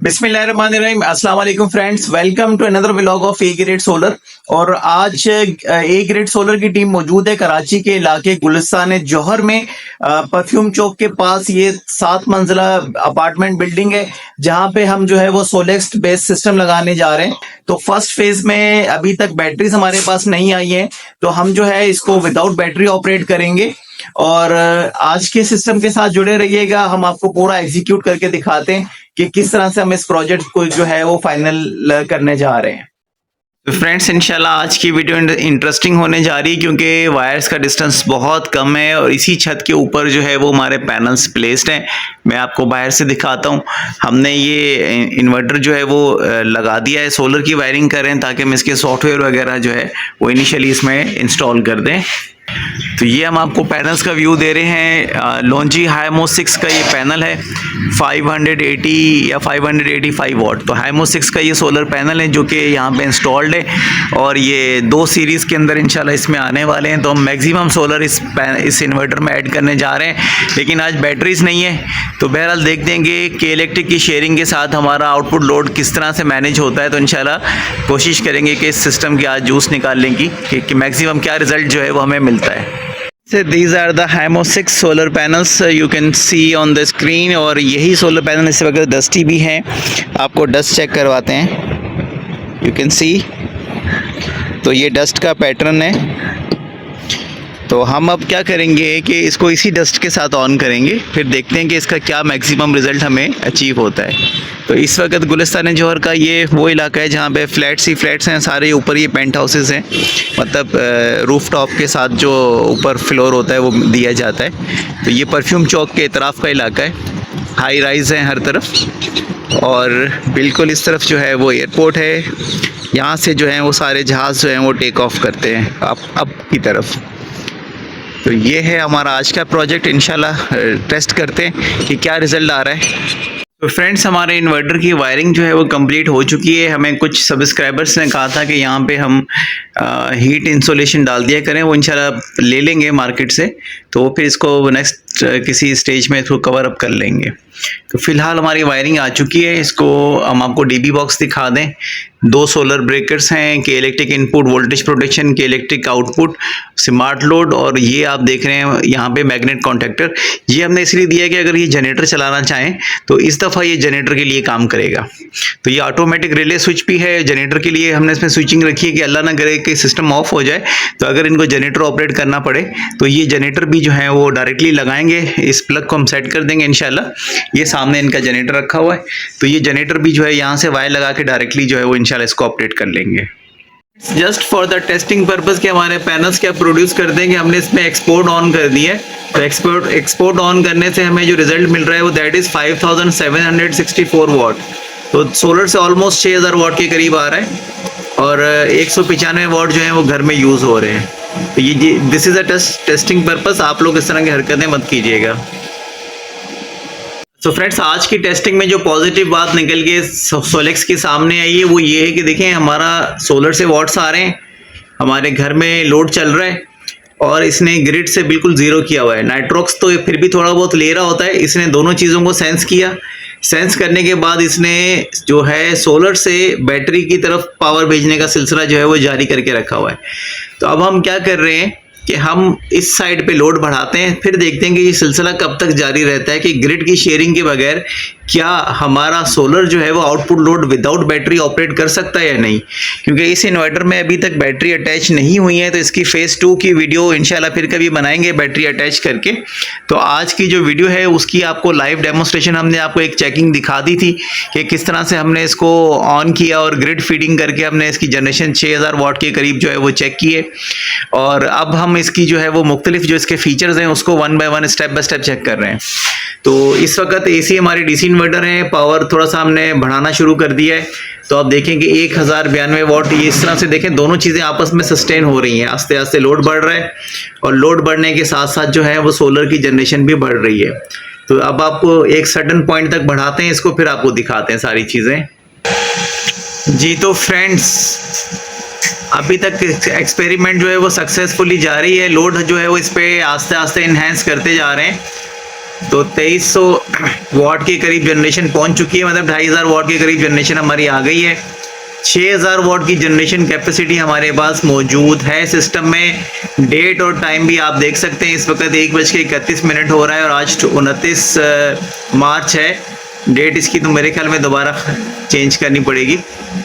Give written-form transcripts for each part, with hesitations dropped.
बिस्मिल्लाहिर्रहमानिर्रहीम। अस्सलाम वालेकुम friends, welcome to another vlog of A grade solar. और आज ए ग्रेड सोलर की टीम मौजूद है कराची के इलाके गुलिस्तान जौहर में। परफ्यूम चौक के पास ये 7 मंजिला अपार्टमेंट बिल्डिंग है, जहां पे हम जो है वो सोलेक्स बेस्ड सिस्टम लगाने जा रहे हैं। तो फर्स्ट फेज में अभी तक बैटरीज हमारे पास नहीं आई हैं, तो हम जो है इसको विदाउट बैटरी ऑपरेट करेंगे। और आज के सिस्टम के साथ जुड़े रहिएगा, हम आपको पूरा एग्जीक्यूट करके दिखाते हैं कि किस तरह से हम इस प्रोजेक्ट को जो है वो फाइनल करने जा रहे हैं। तो फ्रेंड्स, इंशाल्लाह आज की वीडियो इंटरेस्टिंग होने जा रही है, क्योंकि वायर्स का डिस्टेंस बहुत कम है और इसी छत के ऊपर जो है वो हमारे पैनल्स प्लेस्ड हैं। मैं आपको बाहर से दिखाता हूँ। हमने ये इन्वर्टर जो है वो लगा दिया है, सोलर की वायरिंग कर रहे हैं ताकि हम इसके सॉफ्टवेयर वगैरह जो है वो इनिशियली इसमें इंस्टॉल कर दें। तो ये हम आपको पैनल्स का व्यू दे रहे हैं। लॉन्जी हाइमो 6 का ये पैनल है, 580 या 585 वॉट। तो हाइमो 6 का ये सोलर पैनल है जो कि यहाँ पे इंस्टॉल्ड है, और ये 2 सीरीज़ के अंदर इंशाल्लाह इसमें आने वाले हैं। तो हम मैक्सिमम सोलर इस इन्वर्टर में ऐड करने जा रहे हैं, लेकिन आज बैटरीज नहीं है। तो बहरहाल देख देंगे कि इलेक्ट्रिक की शेयरिंग के साथ हमारा आउटपुट लोड किस तरह से मैनेज होता है। तो इंशाल्लाह कोशिश करेंगे कि इस सिस्टम की आज जूस निकालने की कि मैक्सिमम क्या रिजल्ट जो है वो हमें मिलता है। So these are the Hymo 6 solar panels you can see on the screen। और यही सोलर पैनल इस वक्त डस्टी भी हैं, आपको डस्ट चेक करवाते हैं। You can see, तो ये डस्ट का पैटर्न है। तो हम अब क्या करेंगे कि इसको इसी डस्ट के साथ ऑन करेंगे, फिर देखते हैं कि इसका क्या मैक्सिमम रिज़ल्ट हमें अचीव होता है। तो इस वक्त गुलिस्तान जौहर का ये वो इलाका है जहाँ पे फ्लैट्स ही फ्लैट्स हैं सारे। ऊपर ये पेंट हाउसेस हैं, मतलब रूफ टॉप के साथ जो ऊपर फ्लोर होता है वो दिया जाता है। तो ये परफ्यूम चौक के इतराफ़ का इलाका है, हाई राइज़ हैं हर तरफ, और बिल्कुल इस तरफ जो है वो एयरपोर्ट है। यहाँ से जो है वो सारे जहाज़ जो हैं वो टेक ऑफ करते हैं अप की तरफ। तो ये है हमारा आज का प्रोजेक्ट। इंशाल्लाह टेस्ट करते हैं कि क्या रिज़ल्ट आ रहा है। तो फ्रेंड्स, हमारे इन्वर्टर की वायरिंग जो है वो कंप्लीट हो चुकी है। हमें कुछ सब्सक्राइबर्स ने कहा था कि यहाँ पे हम हीट इंसुलेशन डाल दिया करें, वो इंशाल्लाह ले लेंगे मार्केट से। तो वो फिर इसको नेक्स्ट किसी स्टेज में इसको कवर अप कर लेंगे। तो फिलहाल हमारी वायरिंग आ चुकी है। इसको हम आपको डीबी बॉक्स दिखा दें। 2 सोलर ब्रेकर्स हैं, के इलेक्ट्रिक इनपुट वोल्टेज प्रोटेक्शन, के इलेक्ट्रिक आउटपुट, स्मार्ट लोड, और ये आप देख रहे हैं यहाँ पे मैग्नेट कॉन्टैक्टर। ये हमने इसलिए दिया कि अगर ये जनरेटर चलाना चाहें तो इस दफ़ा ये जनरेटर के लिए काम करेगा। तो ये ऑटोमेटिक रिले स्विच भी है जनरेटर के लिए। हमने इसमें स्विचिंग रखी है कि अल्लाह ना करे कि सिस्टम ऑफ हो जाए, तो अगर इनको जनरेटर ऑपरेट करना पड़े तो ये जनरेटर भी जो है वो डायरेक्टली लगाएंगे। इस प्लग को हम सेट कर देंगे इंशाल्लाह। ये सामने इनका जनरेटर रखा हुआ है, तो ये जनरेटर भी जो है यहाँ से वायर लगा के डायरेक्टली जो है वो इंशाल्लाह इसको ऑपरेट कर लेंगे। Just for the testing purpose के हमारे पैनल्स क्या प्रोड्यूस कर देंगे, हमने इसमें एक्सपोर्ट ऑन कर दिया है। तो एक्सपोर्ट ऑन करने से हमें जो रिजल्ट मिल रहा है वो दैट इज 5764 वॉट। तो सोलर से ऑलमोस्ट 6000 वॉट के करीब आ रहा है, और 195 वॉट जो है वो घर में यूज़ हो रहे हैं। तो ये this is a testing purpose. आप लोग इस तरह की हरकतें मत कीजिएगा। तो फ्रेंड्स, आज की टेस्टिंग में जो पॉजिटिव बात निकल के सोलेक्स के सामने आई है वो ये है कि देखें हमारा सोलर से वॉट्स आ रहे हैं, हमारे घर में लोड चल रहा है, और इसने ग्रिड से बिल्कुल ज़ीरो किया हुआ है। नाइट्रोक्स तो फिर भी थोड़ा बहुत ले रहा होता है, इसने दोनों चीज़ों को सेंस किया। सेंस करने के बाद इसने जो है सोलर से बैटरी की तरफ पावर भेजने का सिलसिला जो है वो जारी करके रखा हुआ है। तो अब हम क्या कर रहे हैं कि हम इस साइड पे लोड बढ़ाते हैं, फिर देखते हैं कि ये सिलसिला कब तक जारी रहता है कि ग्रिड की शेयरिंग के बगैर क्या हमारा सोलर जो है वो output load without battery operate कर सकता है या नहीं। क्योंकि इस इन्वर्टर में अभी तक बैटरी अटैच नहीं हुई है, तो इसकी फेज़ 2 की वीडियो इंशाल्लाह फिर कभी बनाएंगे बैटरी अटैच करके। तो आज की जो वीडियो है उसकी आपको लाइव डेमोस्ट्रेशन हमने आपको एक चेकिंग दिखा दी थी कि किस तरह से हमने इसको ऑन किया और ग्रिड फीडिंग करके हमने इसकी जनरेशन 6000 वॉट के करीब जो है वो चेक किए। और अब हम इसकी जो है वो मुख्तलिफ जो इसके फीचर्स हैं उसको 1 by 1 step by step check कर रहे हैं। तो इस वक्त एसी हमारी डीसी इन्वर्टर है, पावर थोड़ा सा हमने बढ़ाना शुरू कर दिया है। तो आप देखें कि 1092 वॉट, ये इस तरह से देखें दोनों चीज़ें आपस में सस्टेन हो रही हैं। आस्ते आस्ते लोड बढ़ रहा है, और लोड बढ़ने के साथ साथ जो है वो सोलर की जनरेशन भी बढ़ रही है। तो अब आपको एक सर्टेन पॉइंट तक बढ़ाते हैं इसको, फिर आपको दिखाते हैं सारी चीज़ें। जी तो फ्रेंड्स, अभी तक एक्सपेरिमेंट जो है वो सक्सेसफुली जारी है। लोड जो है वो इस पर आस्ते आस्ते इन्हेंस करते जा रहे हैं। तो 2300 वाट के करीब जनरेशन पहुंच चुकी है, मतलब 2500 वाट के करीब जनरेशन हमारी आ गई है। 6000 वाट की जनरेशन कैपेसिटी हमारे पास मौजूद है सिस्टम में। डेट और टाइम भी आप देख सकते हैं, इस वक्त 1:31 हो रहा है और आज 29 मार्च है। डेट इसकी तो मेरे ख्याल में दोबारा चेंज करनी पड़ेगी,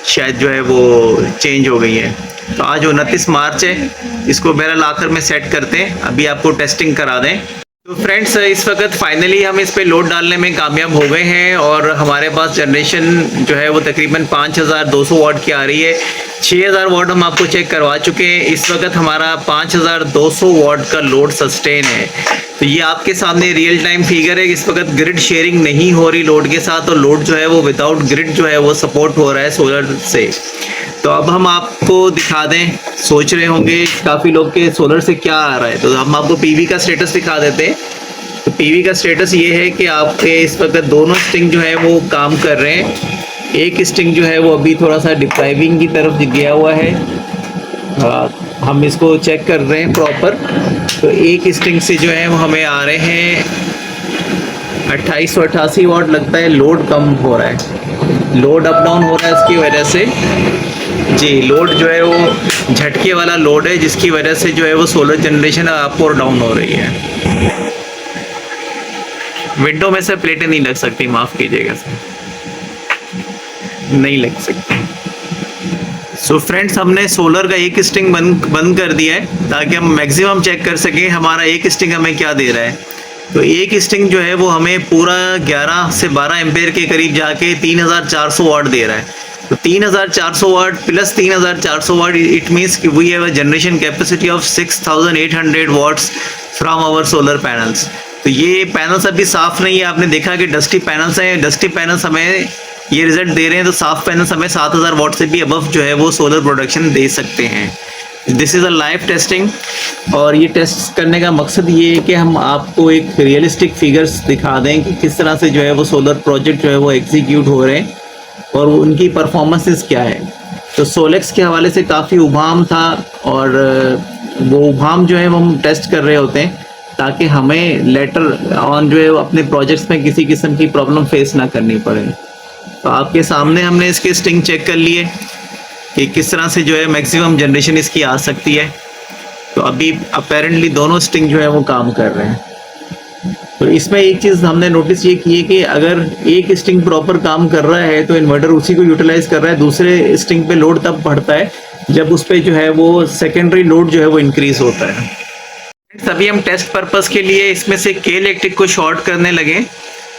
शायद जो है वो चेंज हो गई है। तो आज 29 मार्च है, इसको मेरा लाकर में सेट करते हैं, अभी आपको टेस्टिंग करा दें। तो फ्रेंड्स, इस वक्त फाइनली हम इस पे लोड डालने में कामयाब हो गए हैं और हमारे पास जनरेशन जो है वो तकरीबन 5200 वाट की आ रही है। 6000 वाट हम आपको चेक करवा चुके हैं, इस वक्त हमारा 5200 वाट का लोड सस्टेन है। तो ये आपके सामने रियल टाइम फिगर है। इस वक्त ग्रिड शेयरिंग नहीं हो रही लोड के साथ, और लोड जो है वो विदाउट ग्रिड जो है वो सपोर्ट हो रहा है सोलर से। तो अब हम आपको दिखा दें, सोच रहे होंगे काफ़ी लोग के सोलर से क्या आ रहा है, तो हम आपको पीवी का स्टेटस दिखा देते हैं। तो पीवी का स्टेटस ये है कि आपके इस वक्त दोनों स्टिंग जो है वो काम कर रहे हैं। एक स्टिंग जो है वो अभी थोड़ा सा डिप्राइविंग की तरफ गया हुआ है, हम इसको चेक कर रहे हैं प्रॉपर। तो एक स्टिंग से जो है वो हमें आ रहे हैं 2888 वाट, लगता है लोड कम हो रहा है, लोड अप डाउन हो रहा है इसकी वजह से। जी, लोड जो है वो झटके वाला लोड है, जिसकी वजह से जो है वो सोलर जनरेशन अप और डाउन हो रही है। विंडो में से प्लेटें नहीं लग सकती, माफ़ कीजिएगा सर, नहीं लग सकती। सो फ्रेंड्स, हमने सोलर का एक स्टिंग बंद कर दिया है ताकि हम मैक्सिमम चेक कर सकें हमारा एक स्टिंग हमें क्या दे रहा है। तो एक स्टिंग जो है वो हमें पूरा 11 से 12 एम्पेयर के करीब जाके 3400 वाट दे रहा है। तो 3400 watt plus 3400 watt, it means कि we have a generation capacity of 6800 watts from our solar panels. तो ये पैनल्स अभी साफ नहीं है, आपने देखा कि डस्टी पैनल्स हैं, डस्टी पैनल्स हमें ये रिजल्ट दे रहे हैं, तो साफ पैनल्स हमें 7000 वाट से भी अबव जो है वो सोलर प्रोडक्शन दे सकते हैं। This is a live testing, और ये टेस्ट करने का मकसद ये है कि हम आपको एक रियलिस्टिक फिगर्स दिखा दें कि किस तरह से जो है वो सोलर प्रोजेक्ट जो है वो एग्जीक्यूट हो रहे हैं और उनकी परफॉर्मेंसेस क्या है। तो सोलेक्स के हवाले से काफ़ी उभाम था, और वो उभाम जो है वो हम टेस्ट कर रहे होते हैं ताकि हमें लेटर ऑन जो है वो अपने प्रोजेक्ट्स में किसी किस्म की प्रॉब्लम फेस ना करनी पड़े। तो आपके सामने हमने इसके स्टिंग चेक कर लिए कि किस तरह से जो है मैक्सिमम जनरेशन इसकी आ सकती है। तो अभी अपेरेंटली दोनों स्टिंग जो है वो काम कर रहे हैं। तो इसमें एक चीज़ हमने नोटिस ये की है कि अगर एक स्टिंग प्रॉपर काम कर रहा है तो इन्वर्टर उसी को यूटिलाइज कर रहा है, दूसरे स्टिंग पे लोड तब बढ़ता है जब उस पर जो है वो सेकेंडरी लोड जो है वो इंक्रीज होता है। अभी हम टेस्ट पर्पस के लिए इसमें से के इलेक्ट्रिक को शॉर्ट करने लगे।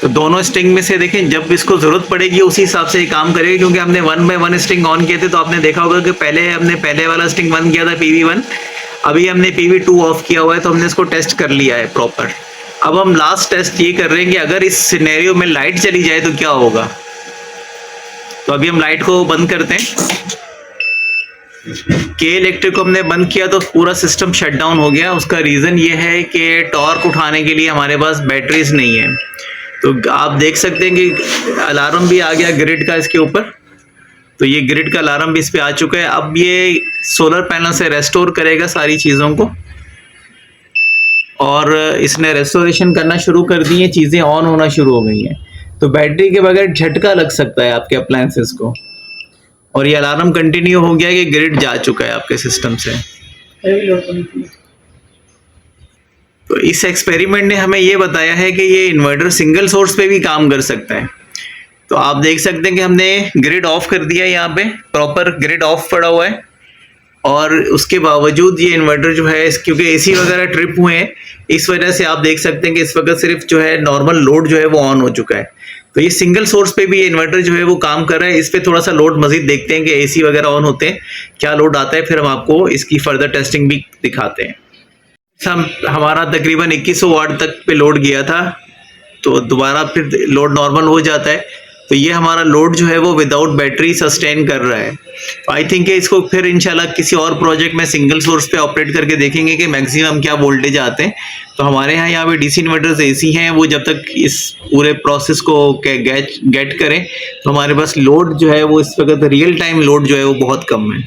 तो दोनों स्टिंग में से देखें, जब इसको ज़रूरत पड़ेगी उसी हिसाब से ये काम करेगा, क्योंकि हमने 1 बाय 1 स्टिंग ऑन किए थे। तो आपने देखा होगा कि पहले हमने पहले वाला स्टिंग 1 किया था, PV1, अभी हमने PV2 ऑफ किया हुआ है, तो हमने इसको टेस्ट कर लिया है प्रॉपर। अब हम लास्ट टेस्ट ये कर रहे हैं कि अगर इस सिनेरियो में लाइट चली जाए तो क्या होगा। तो अभी हम लाइट को बंद करते हैं। के इलेक्ट्रिक को हमने बंद किया तो पूरा सिस्टम शट डाउन हो गया। उसका रीज़न ये है कि टॉर्क उठाने के लिए हमारे पास बैटरीज नहीं है। तो आप देख सकते हैं कि अलार्म भी आ गया ग्रिड का इसके ऊपर। तो ये ग्रिड का अलार्म भी इस पे आ चुका है। अब ये सोलर पैनल से रेस्टोर करेगा सारी चीज़ों को, और इसने रेस्टोरेशन करना शुरू कर दी है, चीज़ें ऑन होना शुरू हो गई हैं। तो बैटरी के बगैर झटका लग सकता है आपके अप्लायंसेस को, और ये अलार्म कंटिन्यू हो गया कि ग्रिड जा चुका है आपके सिस्टम से। तो इस एक्सपेरिमेंट ने हमें ये बताया है कि ये इन्वर्टर सिंगल सोर्स पे भी काम कर सकता है। तो आप देख सकते हैं कि हमने ग्रिड ऑफ कर दिया, यहाँ पे प्रॉपर ग्रिड ऑफ पड़ा हुआ है, और उसके बावजूद ये इन्वर्टर जो है, क्योंकि एसी वगैरह ट्रिप हुए हैं, इस वजह से आप देख सकते हैं कि इस वक्त सिर्फ जो है नॉर्मल लोड जो है वो ऑन हो चुका है। तो ये सिंगल सोर्स पे भी ये इन्वर्टर जो है वो काम कर रहा है। इस पे थोड़ा सा लोड मजीद देखते हैं कि एसी वगैरह ऑन होते हैं क्या लोड आता है, फिर हम आपको इसकी फर्दर टेस्टिंग भी दिखाते हैं। हमारा तकरीबन 2100 वाट तक पे लोड गया था, तो दोबारा फिर लोड नॉर्मल हो जाता है। तो ये हमारा लोड जो है वो विदाउट बैटरी सस्टेन कर रहा है। आई थिंक इसको फिर इंशाल्लाह किसी और प्रोजेक्ट में सिंगल सोर्स पे ऑपरेट करके देखेंगे कि मैक्सिमम क्या वोल्टेज आते हैं। तो हमारे यहाँ पे डीसी इन्वर्टर्स एसी हैं, वो जब तक इस पूरे प्रोसेस को गेट करें, तो हमारे पास लोड जो है वो इस वक्त रियल टाइम लोड जो है वो बहुत कम है।